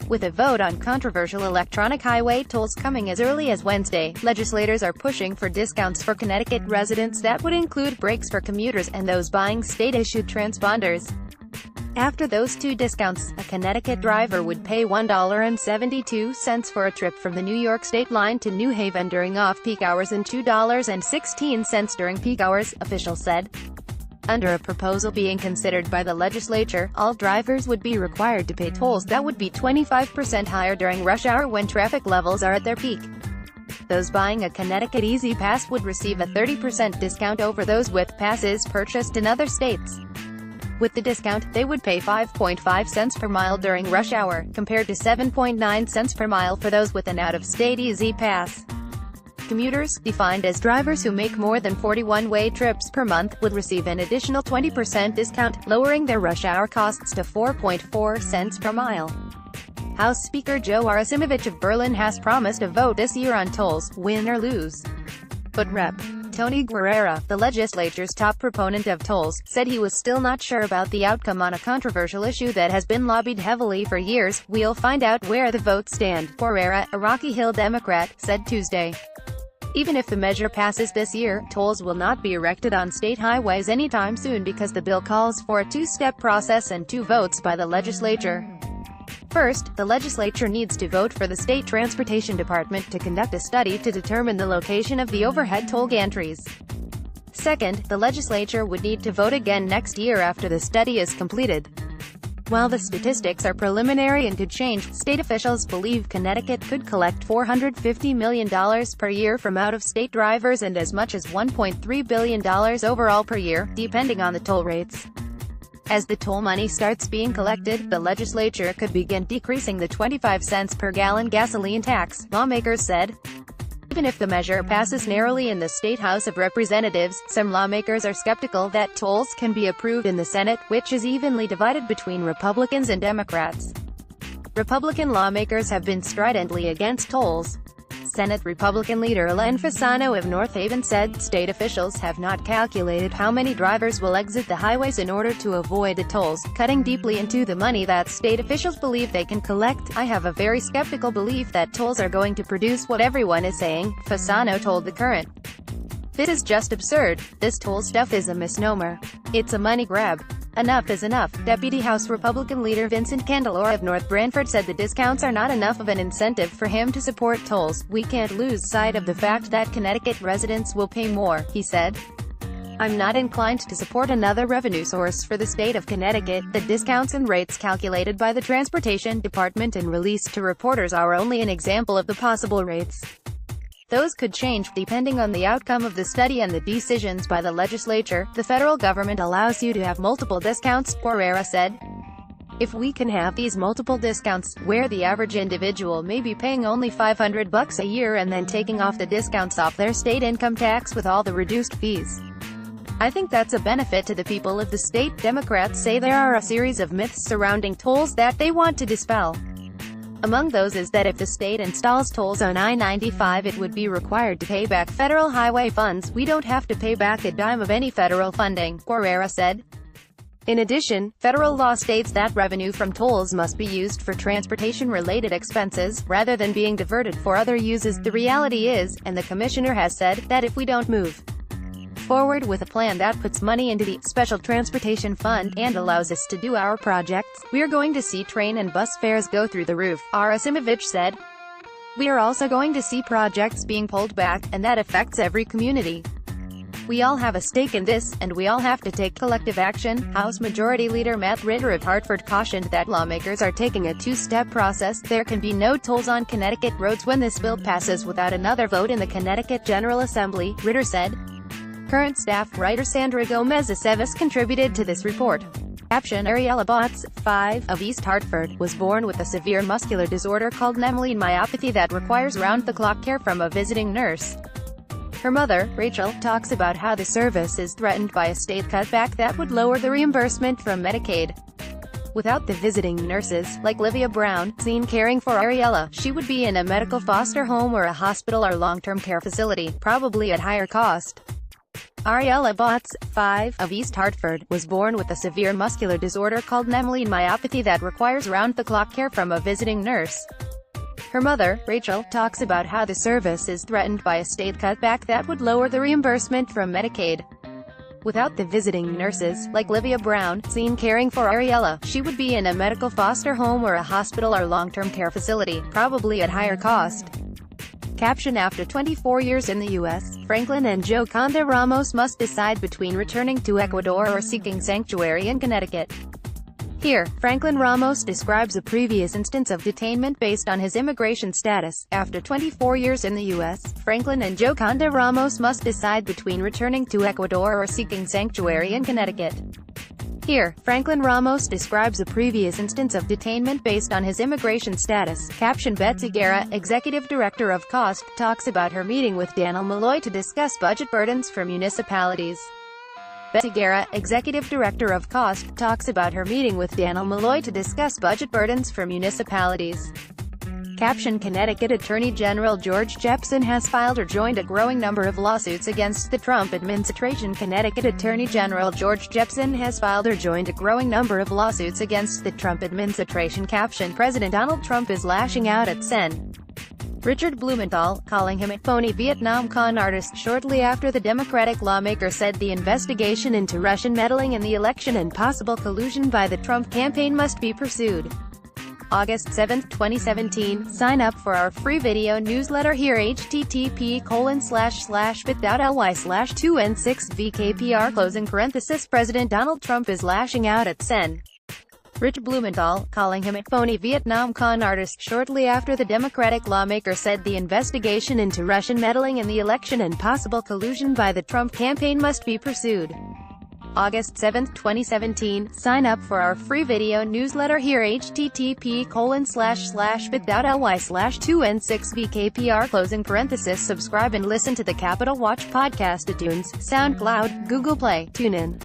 With a vote on controversial electronic highway tolls coming as early as Wednesday, legislators are pushing for discounts for Connecticut residents that would include breaks for commuters and those buying state-issued transponders. After those two discounts, a Connecticut driver would pay $1.72 for a trip from the New York State line to New Haven during off-peak hours and $2.16 during peak hours, officials said. Under a proposal being considered by the legislature, all drivers would be required to pay tolls that would be 25% higher during rush hour when traffic levels are at their peak. Those buying a Connecticut Easy Pass would receive a 30% discount over those with passes purchased in other states. With the discount, they would pay 5.5 cents per mile during rush hour, compared to 7.9 cents per mile for those with an out-of-state Easy Pass. Commuters, defined as drivers who make more than 41-way trips per month, would receive an additional 20% discount, lowering their rush hour costs to 4.4 cents per mile. House Speaker Joe Arasimovich of Berlin has promised a vote this year on tolls, win or lose. But Rep. Tony Guerrera, the legislature's top proponent of tolls, said he was still not sure about the outcome on a controversial issue that has been lobbied heavily for years. "We'll find out where the votes stand," Guerrera, a Rocky Hill Democrat, said Tuesday. Even if the measure passes this year, tolls will not be erected on state highways anytime soon because the bill calls for a two-step process and two votes by the legislature. First, the legislature needs to vote for the state transportation department to conduct a study to determine the location of the overhead toll gantries. Second, the legislature would need to vote again next year after the study is completed. While the statistics are preliminary and could change, state officials believe Connecticut could collect $450 million per year from out-of-state drivers and as much as $1.3 billion overall per year, depending on the toll rates. As the toll money starts being collected, the legislature could begin decreasing the 25 cents per gallon gasoline tax, lawmakers said. Even if the measure passes narrowly in the State House of Representatives, some lawmakers are skeptical that tolls can be approved in the Senate, which is evenly divided between Republicans and Democrats. Republican lawmakers have been stridently against tolls. Senate Republican leader Len Fasano of North Haven said state officials have not calculated how many drivers will exit the highways in order to avoid the tolls, cutting deeply into the money that state officials believe they can collect. "I have a very skeptical belief that tolls are going to produce what everyone is saying," Fasano told The Current. "This is just absurd. This toll stuff is a misnomer. It's a money grab. Enough is enough." Deputy House Republican leader Vincent Candelora of North Branford said the discounts are not enough of an incentive for him to support tolls. "We can't lose sight of the fact that Connecticut residents will pay more," he said. "I'm not inclined to support another revenue source for the state of Connecticut. The discounts and rates calculated by the Transportation Department and released to reporters are only an example of the possible rates. Those could change, depending on the outcome of the study and the decisions by the legislature. The federal government allows you to have multiple discounts," Guerrera said. "If we can have these multiple discounts, where the average individual may be paying only $500 a year and then taking off the discounts off their state income tax with all the reduced fees, I think that's a benefit to the people of the state." Democrats say there are a series of myths surrounding tolls that they want to dispel. Among those is that if the state installs tolls on I-95 it would be required to pay back federal highway funds. "We don't have to pay back a dime of any federal funding," Guerrera said. In addition, federal law states that revenue from tolls must be used for transportation-related expenses, rather than being diverted for other uses. The reality is, and the commissioner has said, that if we don't move forward with a plan that puts money into the Special Transportation Fund and allows us to do our projects, we're going to see train and bus fares go through the roof, Arasimovich said. "We are also going to see projects being pulled back, and that affects every community. We all have a stake in this, and we all have to take collective action." House Majority Leader Matt Ritter of Hartford cautioned that lawmakers are taking a two-step process. "There can be no tolls on Connecticut roads when this bill passes without another vote in the Connecticut General Assembly," Ritter said. Current staff writer Sandra Gomez Aceves contributed to this report. Caption: Ariella Botts, 5, of East Hartford, was born with a severe muscular disorder called Nemeline myopathy that requires round-the-clock care from a visiting nurse. Her mother, Rachel, talks about how the service is threatened by a state cutback that would lower the reimbursement from Medicaid. Without the visiting nurses, like Livia Brown, seen caring for Ariella, she would be in a medical foster home or a hospital or long-term care facility, probably at higher cost. Ariella Botts, 5, of East Hartford, was born with a severe muscular disorder called Nemaline myopathy that requires round-the-clock care from a visiting nurse. Her mother, Rachel, talks about how the service is threatened by a state cutback that would lower the reimbursement from Medicaid. Without the visiting nurses, like Livia Brown, seen caring for Ariella, she would be in a medical foster home or a hospital or long-term care facility, probably at higher cost. Caption: after 24 years in the U.S., Franklin and Joconda Ramos must decide between returning to Ecuador or seeking sanctuary in Connecticut. Here, Franklin Ramos describes a previous instance of detainment based on his immigration status. After 24 years in the U.S., Franklin and Joconda Ramos must decide between returning to Ecuador or seeking sanctuary in Connecticut. Here, Franklin Ramos describes a previous instance of detainment based on his immigration status. Caption: Betsy Guerra, Executive Director of Cost, talks about her meeting with Daniel Malloy to discuss budget burdens for municipalities. Betsy Guerra, Executive Director of Cost, talks about her meeting with Daniel Malloy to discuss budget burdens for municipalities. Caption: Connecticut Attorney General George Jepsen has filed or joined a growing number of lawsuits against the Trump administration. Connecticut Attorney General George Jepsen has filed or joined a growing number of lawsuits against the Trump administration. Caption: President Donald Trump is lashing out at Sen. Richard Blumenthal, calling him a phony Vietnam con artist shortly after the Democratic lawmaker said the investigation into Russian meddling in the election and possible collusion by the Trump campaign must be pursued. August 7, 2017. Sign up for our free video newsletter here. http://bit.ly/2n6vkpr. President Donald Trump is lashing out at Sen. Richard Blumenthal, calling him a phony Vietnam con artist shortly after the Democratic lawmaker said the investigation into Russian meddling in the election and possible collusion by the Trump campaign must be pursued. August 7, 2017. Sign up for our free video newsletter here. http://bit.ly/2n6vkpr. Subscribe and listen to the Capital Watch podcast at iTunes, SoundCloud, Google Play, TuneIn,